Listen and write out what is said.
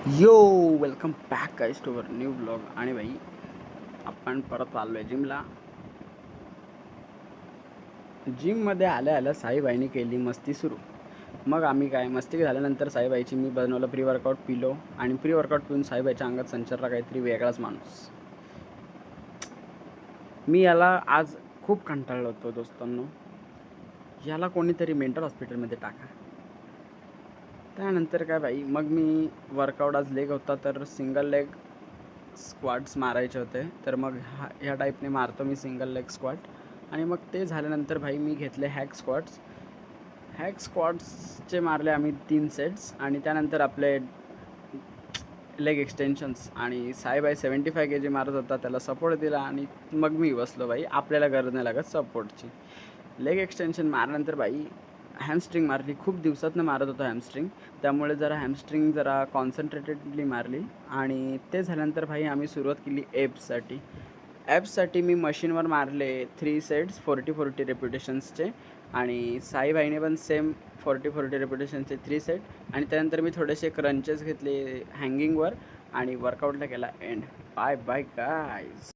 Yo welcome back guys to our new blog. आणि भाई आपण परत आलो आहे जिमला. जिममध्ये आल्या आल्या साईबाईने केली मस्ती सुरू. मग आम्ही काय मस्ती झाल्यानंतर साईबाईची मी बनवलं प्री वर्कआउट पिलो. आणि प्री वर्कआउट पिऊन साईबाईच्या अंगात संचारला काहीतरी वेगळाच माणूस. मी याला आज खूप कंटाळलो होतो दोस्तांनो. याला कोणीतरी मेंटल हॉस्पिटलमध्ये टाका. त्यानंतर काय भाई मग मी वर्कआउट आज लेग होता तर सिंगल लेग स्क्वॉट्स मारायचे होते. तर मग ह्या टाईपने मारतो मी सिंगल लेग स्क्वॉट. आणि मग ते झाल्यानंतर भाई मी घेतले हॅक स्क्वॉट्सचे मारले आम्ही 3 सेट्स. आणि त्यानंतर आपले लेग एक्सटेन्शन्स. आणि साईबाई 75 kg मारत होता, त्याला सपोर्ट दिला. आणि मग मी बसलो भाई, आपल्याला गरज नाही लागत सपोर्टची. लेग एक्सटेन्शन मारल्यानंतर भाई हॅमस्ट्रिंग मारली. खूप दिवसातनं मारत होतो हॅमस्ट्रिंग, त्यामुळे हॅमस्ट्रिंग जरा कॉन्सन्ट्रेटेडली मारली. आणि ते झाल्यानंतर भाई आम्ही सुरुवात केली ॲप्ससाठी मी मशीनवर मारले 3 सेट्स 40-40 रेप्युटेशन्सचे. आणि साईबाईने पण सेम 40-40 रेप्युटेशनचे 3 सेट. आणि त्यानंतर मी थोडेसे क्रंचेस घेतले हँगिंगवर आणि वर्कआउटला केला एंड. Bye bye guys.